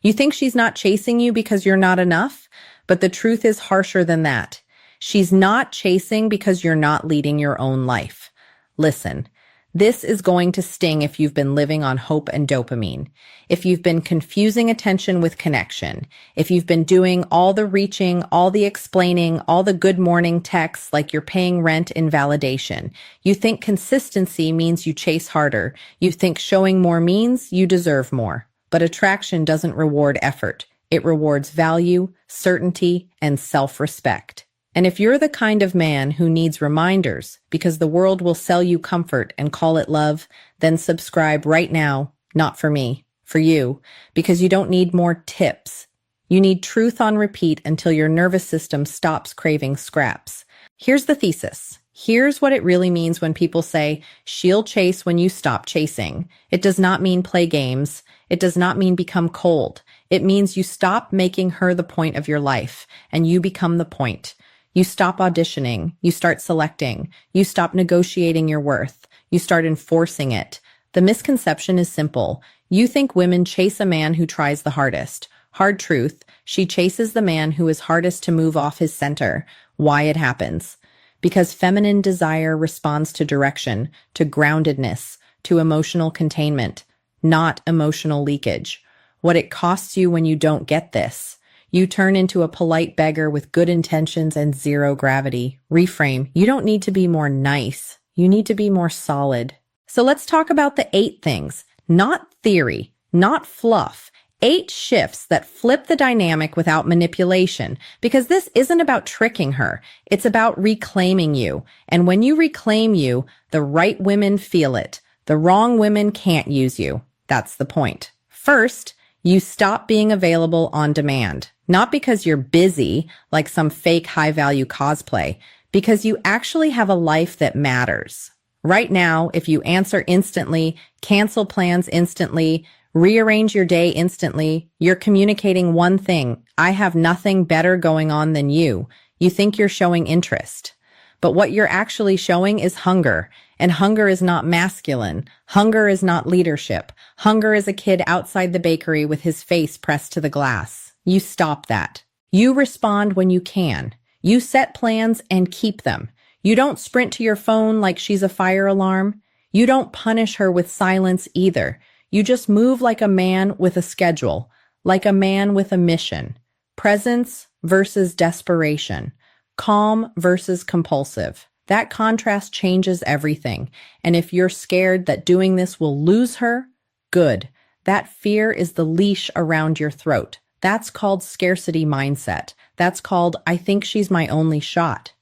You think she's not chasing you because you're not enough? But the truth is harsher than that. She's not chasing because you're not leading your own life. Listen, this is going to sting if you've been living on hope and dopamine, if you've been confusing attention with connection, if you've been doing all the reaching, all the explaining, all the good morning texts like you're paying rent in validation. You think consistency means you chase harder. You think showing more means you deserve more. But attraction doesn't reward effort. It rewards value, certainty, and self-respect. And if you're the kind of man who needs reminders because the world will sell you comfort and call it love, then subscribe right now, not for me, for you, because you don't need more tips. You need truth on repeat until your nervous system stops craving scraps. Here's the thesis. Here's what it really means when people say, she'll chase when you stop chasing. It does not mean play games. It does not mean become cold. It means you stop making her the point of your life and you become the point. You stop auditioning, you start selecting, you stop negotiating your worth, you start enforcing it. The misconception is simple. You think women chase a man who tries the hardest. Hard truth, she chases the man who is hardest to move off his center. Why it happens? Because feminine desire responds to direction, to groundedness, to emotional containment, not emotional leakage. What it costs you when you don't get this. You turn into a polite beggar with good intentions and zero gravity. Reframe. You don't need to be more nice. You need to be more solid. So let's talk about the 8 things. Not theory, not fluff. 8 shifts that flip the dynamic without manipulation. Because this isn't about tricking her. It's about reclaiming you. And when you reclaim you, the right women feel it. The wrong women can't use you. That's the point. First, you stop being available on demand. Not because you're busy, like some fake high-value cosplay, because you actually have a life that matters. Right now, if you answer instantly, cancel plans instantly, rearrange your day instantly, you're communicating one thing: I have nothing better going on than you. You think you're showing interest. But what you're actually showing is hunger. And hunger is not masculine. Hunger is not leadership. Hunger is a kid outside the bakery with his face pressed to the glass. You stop that. You respond when you can. You set plans and keep them. You don't sprint to your phone like she's a fire alarm. You don't punish her with silence either. You just move like a man with a schedule, like a man with a mission. Presence versus desperation. Calm versus compulsive. That contrast changes everything. And if you're scared that doing this will lose her, good. That fear is the leash around your throat. That's called scarcity mindset. That's called, I think she's my only shot.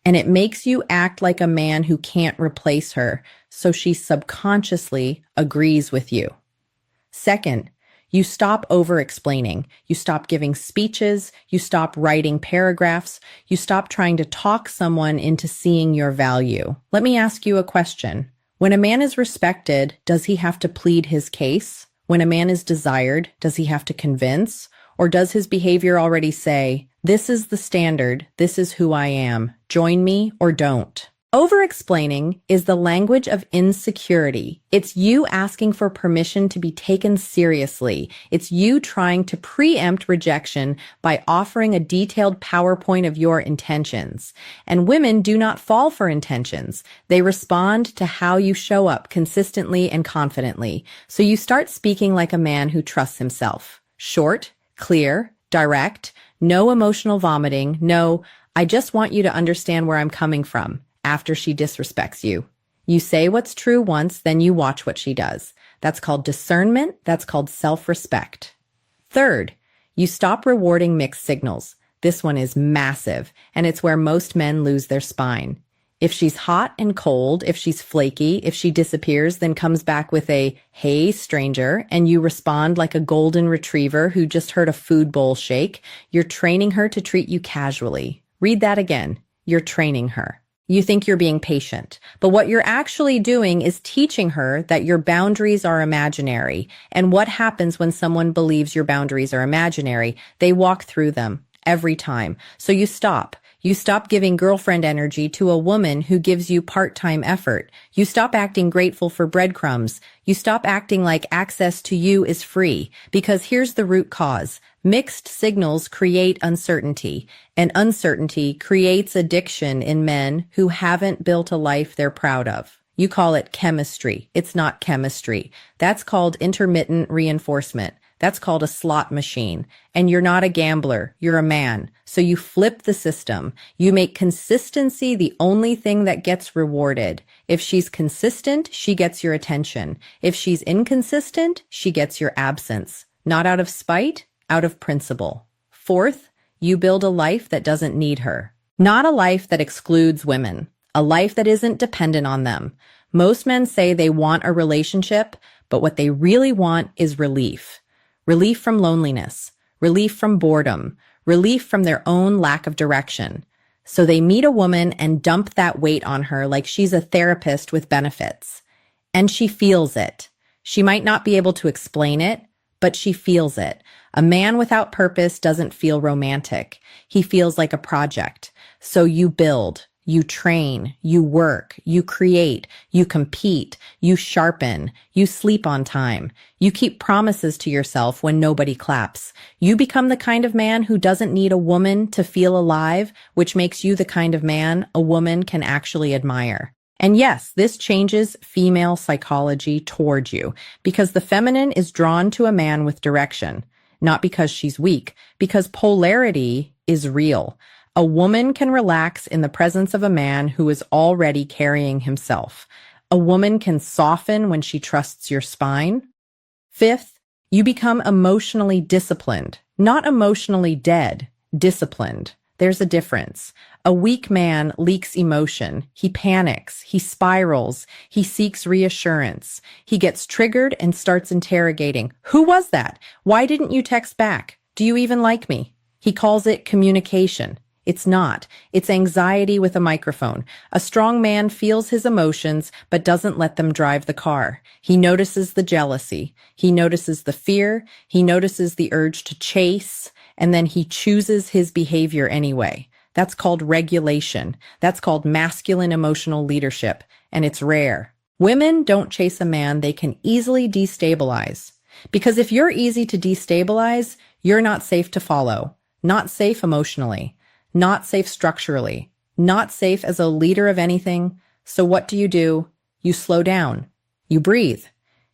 And it makes you act like a man who can't replace her, so she subconsciously agrees with you. Second, you stop over-explaining. You stop giving speeches. You stop writing paragraphs. You stop trying to talk someone into seeing your value. Let me ask you a question. When a man is respected, does he have to plead his case? When a man is desired, does he have to convince? Or does his behavior already say, this is the standard, this is who I am, join me or don't? Over-explaining is the language of insecurity. It's you asking for permission to be taken seriously. It's you trying to preempt rejection by offering a detailed PowerPoint of your intentions. And women do not fall for intentions. They respond to how you show up consistently and confidently. So you start speaking like a man who trusts himself. Short, clear, direct, no emotional vomiting, no, I just want you to understand where I'm coming from. After she disrespects you. You say what's true once, then you watch what she does. That's called discernment. That's called self-respect. Third, you stop rewarding mixed signals. This one is massive, and it's where most men lose their spine. If she's hot and cold, if she's flaky, if she disappears, then comes back with a, hey, stranger, and you respond like a golden retriever who just heard a food bowl shake, you're training her to treat you casually. Read that again. You're training her. You think you're being patient, but what you're actually doing is teaching her that your boundaries are imaginary. And what happens when someone believes your boundaries are imaginary? They walk through them every time. So you stop. You stop giving girlfriend energy to a woman who gives you part-time effort. You stop acting grateful for breadcrumbs. You stop acting like access to you is free. Because here's the root cause. Mixed signals create uncertainty, and uncertainty creates addiction in men who haven't built a life they're proud of. You call it chemistry. It's not chemistry. That's called intermittent reinforcement. That's called a slot machine. And you're not a gambler. You're a man. So you flip the system. You make consistency the only thing that gets rewarded. If she's consistent, she gets your attention. If she's inconsistent, she gets your absence. Not out of spite, out of principle. Fourth, you build a life that doesn't need her. Not a life that excludes women. A life that isn't dependent on them. Most men say they want a relationship, but what they really want is relief. Relief from loneliness, relief from boredom, relief from their own lack of direction. So they meet a woman and dump that weight on her like she's a therapist with benefits. And she feels it. She might not be able to explain it, but she feels it. A man without purpose doesn't feel romantic. He feels like a project. So you build. You train, you work, you create, you compete, you sharpen, you sleep on time. You keep promises to yourself when nobody claps. You become the kind of man who doesn't need a woman to feel alive, which makes you the kind of man a woman can actually admire. And yes, this changes female psychology toward you, because the feminine is drawn to a man with direction, not because she's weak, because polarity is real. A woman can relax in the presence of a man who is already carrying himself. A woman can soften when she trusts your spine. Fifth, you become emotionally disciplined, not emotionally dead, disciplined. There's a difference. A weak man leaks emotion. He panics. He spirals. He seeks reassurance. He gets triggered and starts interrogating. Who was that? Why didn't you text back? Do you even like me? He calls it communication. It's not. It's anxiety with a microphone. A strong man feels his emotions, but doesn't let them drive the car. He notices the jealousy. He notices the fear. He notices the urge to chase, and then he chooses his behavior anyway. That's called regulation. That's called masculine emotional leadership, and it's rare. Women don't chase a man they can easily destabilize. Because if you're easy to destabilize, you're not safe to follow. Not safe emotionally. Not safe structurally, not safe as a leader of anything. So what do? You slow down. You breathe.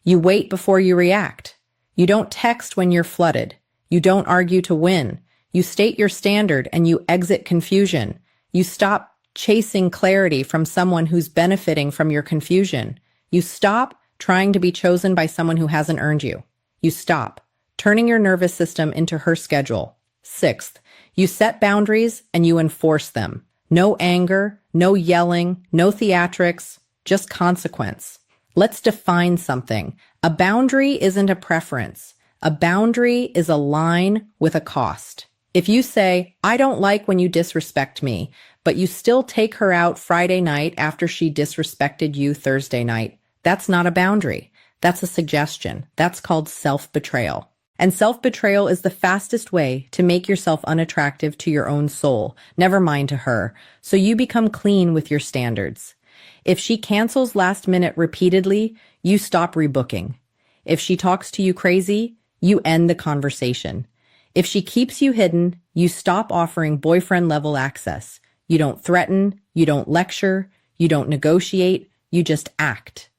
You wait before you react. You don't text when you're flooded. You don't argue to win. You state your standard and you exit confusion. You stop chasing clarity from someone who's benefiting from your confusion. You stop trying to be chosen by someone who hasn't earned you. You stop turning your nervous system into her schedule. Sixth, you set boundaries and you enforce them. No anger, no yelling, no theatrics, just consequence. Let's define something. A boundary isn't a preference. A boundary is a line with a cost. If you say, I don't like when you disrespect me, but you still take her out Friday night after she disrespected you Thursday night, that's not a boundary. That's a suggestion. That's called self-betrayal. And self-betrayal is the fastest way to make yourself unattractive to your own soul, never mind to her, so you become clean with your standards. If she cancels last minute repeatedly, you stop rebooking. If she talks to you crazy, you end the conversation. If she keeps you hidden, you stop offering boyfriend-level access. You don't threaten, you don't lecture, you don't negotiate, you just act.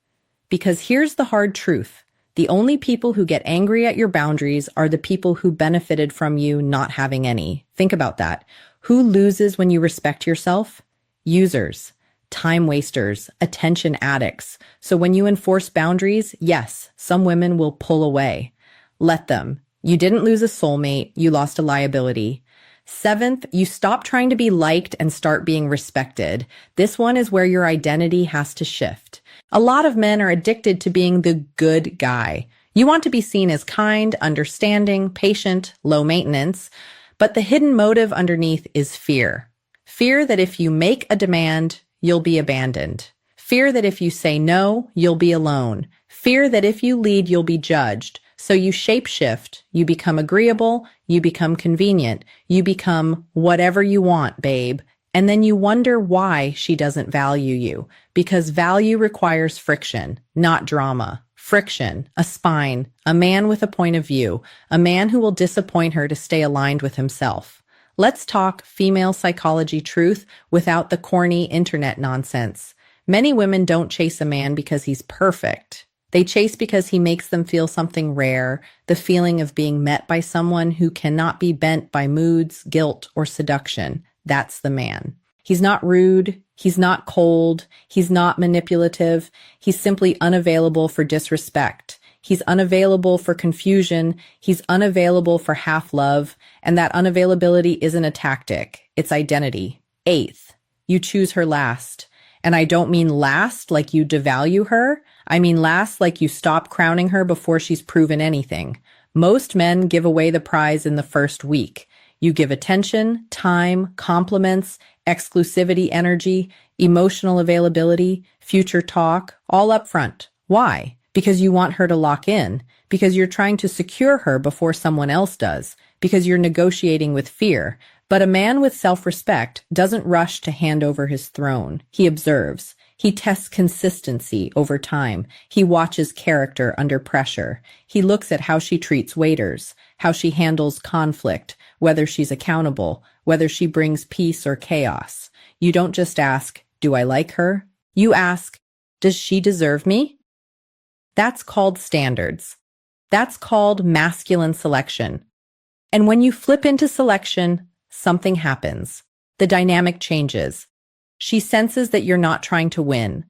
Because here's the hard truth. The only people who get angry at your boundaries are the people who benefited from you not having any. Think about that. Who loses when you respect yourself? Users, time wasters, attention addicts. So when you enforce boundaries, yes, some women will pull away. Let them. You didn't lose a soulmate, you lost a liability. Seventh, you stop trying to be liked and start being respected. This one is where your identity has to shift. A lot of men are addicted to being the good guy. You want to be seen as kind, understanding, patient, low maintenance, but the hidden motive underneath is fear. Fear that if you make a demand, you'll be abandoned. Fear that if you say no, you'll be alone. Fear that if you lead, you'll be judged. So you shapeshift, you become agreeable, you become convenient, you become whatever you want, babe. And then you wonder why she doesn't value you, because value requires friction, not drama. Friction, a spine, a man with a point of view, a man who will disappoint her to stay aligned with himself. Let's talk female psychology truth without the corny internet nonsense. Many women don't chase a man because he's perfect. They chase because he makes them feel something rare, the feeling of being met by someone who cannot be bent by moods, guilt, or seduction. That's the man. He's not rude, he's not cold, he's not manipulative, he's simply unavailable for disrespect. He's unavailable for confusion, he's unavailable for half love, and that unavailability isn't a tactic, it's identity. Eighth, you choose her last. And I don't mean last like you devalue her, I mean last like you stop crowning her before she's proven anything. Most men give away the prize in the first week. You give attention, time, compliments, exclusivity energy, emotional availability, future talk, all up front. Why? Because you want her to lock in, because you're trying to secure her before someone else does, because you're negotiating with fear. But a man with self-respect doesn't rush to hand over his throne. He observes. He tests consistency over time. He watches character under pressure. He looks at how she treats waiters, how she handles conflict, whether she's accountable, whether she brings peace or chaos. You don't just ask, do I like her? You ask, does she deserve me? That's called standards. That's called masculine selection. And when you flip into selection, something happens. The dynamic changes. She senses that you're not trying to win.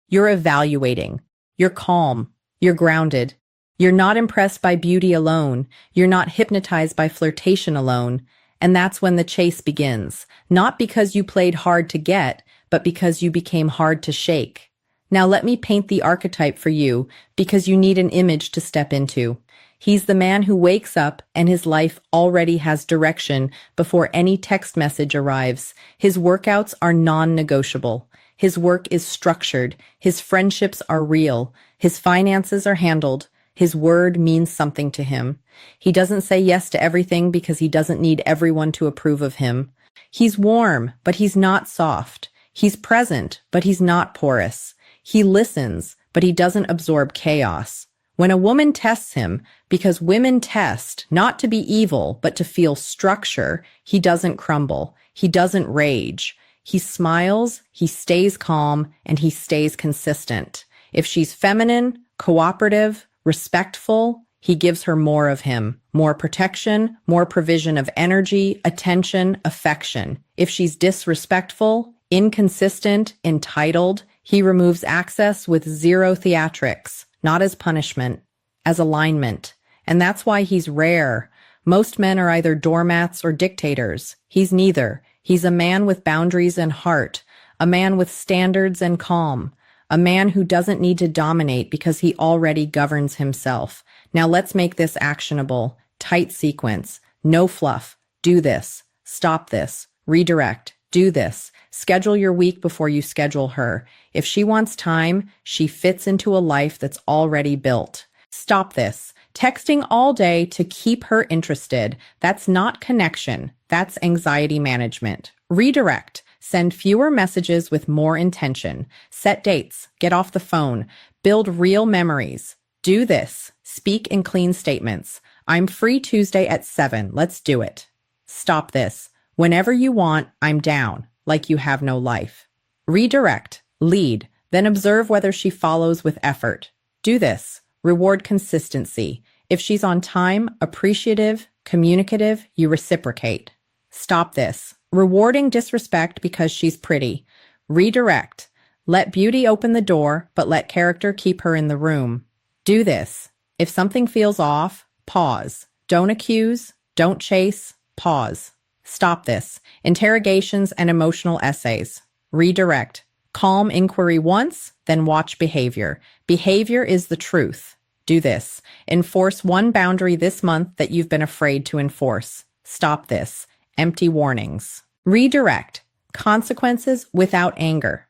You're evaluating. You're calm. You're grounded. You're not impressed by beauty alone. You're not hypnotized by flirtation alone. And that's when the chase begins. Not because you played hard to get, but because you became hard to shake. Now let me paint the archetype for you, because you need an image to step into. He's the man who wakes up and his life already has direction before any text message arrives. His workouts are non-negotiable. His work is structured. His friendships are real. His finances are handled. His word means something to him. He doesn't say yes to everything because he doesn't need everyone to approve of him. He's warm, but he's not soft. He's present, but he's not porous. He listens, but he doesn't absorb chaos. When a woman tests him, because women test not to be evil, but to feel structure, he doesn't crumble. He doesn't rage. He smiles, he stays calm, and he stays consistent. If she's feminine, cooperative, respectful, he gives her more of him, more protection, more provision of energy, attention, affection. If she's disrespectful, inconsistent, entitled, he removes access with zero theatrics. Not as punishment, as alignment. And that's why he's rare. Most men are either doormats or dictators. He's neither. He's a man with boundaries and heart, a man with standards and calm, a man who doesn't need to dominate because he already governs himself. Now let's make this actionable. Tight sequence. No fluff. Do this. Stop this. Redirect. Do this. Schedule your week before you schedule her. If she wants time, she fits into a life that's already built. Stop this. Texting all day to keep her interested. That's not connection. That's anxiety management. Redirect. Send fewer messages with more intention. Set dates. Get off the phone. Build real memories. Do this. Speak in clean statements. I'm free Tuesday at 7. Let's do it. Stop this. Whenever you want, I'm down. Like you have no life. Redirect, lead, then observe whether she follows with effort. Do this. Reward consistency. If she's on time, appreciative, communicative, you reciprocate. Stop this. Rewarding disrespect because she's pretty. Redirect. Let beauty open the door, but let character keep her in the room. Do this. If something feels off, pause. Don't accuse, don't chase, pause. Stop this. Interrogations and emotional essays. Redirect. Calm inquiry once, then watch behavior. Behavior is the truth. Do this. Enforce one boundary this month that you've been afraid to enforce. Stop this. Empty warnings. Redirect. Consequences without anger.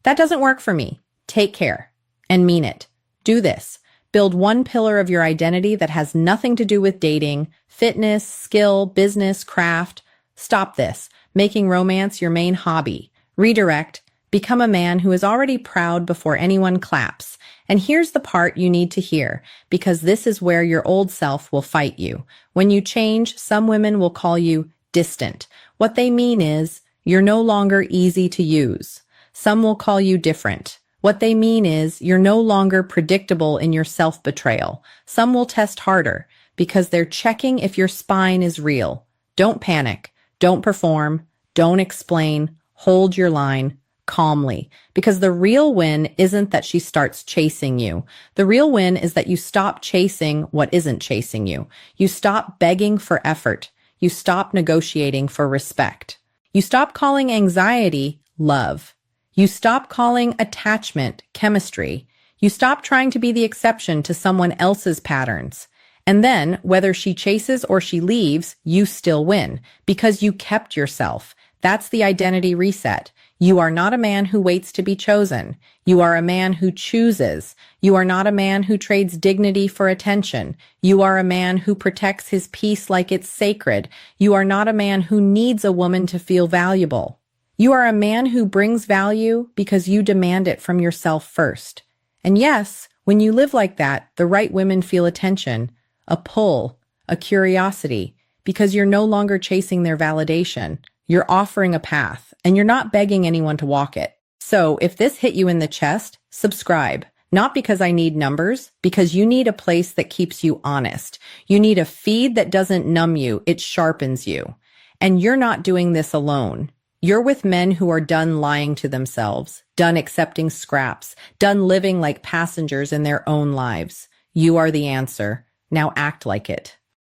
That doesn't work for me. Take care. And mean it. Do this. Build one pillar of your identity that has nothing to do with dating, fitness, skill, business, craft. Stop this. making romance your main hobby. Redirect, become a man who is already proud before anyone claps. And here's the part you need to hear, because this is where your old self will fight you. When you change, some women will call you distant. What they mean is, you're no longer easy to use. Some will call you different. What they mean is, you're no longer predictable in your self-betrayal. Some will test harder, because they're checking if your spine is real. Don't panic. Don't perform. Don't explain. Hold your line calmly, because the real win isn't that she starts chasing you. The real win is that you stop chasing what isn't chasing you. You stop begging for effort. You stop negotiating for respect. You stop calling anxiety love. You stop calling attachment chemistry. You stop trying to be the exception to someone else's patterns. And then, whether she chases or she leaves, you still win, because you kept yourself. That's the identity reset. You are not a man who waits to be chosen. You are a man who chooses. You are not a man who trades dignity for attention. You are a man who protects his peace like it's sacred. You are not a man who needs a woman to feel valuable. You are a man who brings value because you demand it from yourself first. And yes, when you live like that, the right women feel attention, a pull, a curiosity, because you're no longer chasing their validation. You're offering a path, and you're not begging anyone to walk it. So if this hit you in the chest, subscribe. Not because I need numbers, because you need a place that keeps you honest. You need a feed that doesn't numb you, it sharpens you. And you're not doing this alone. You're with men who are done lying to themselves, done accepting scraps, done living like passengers in their own lives. You are the answer. Now act like it.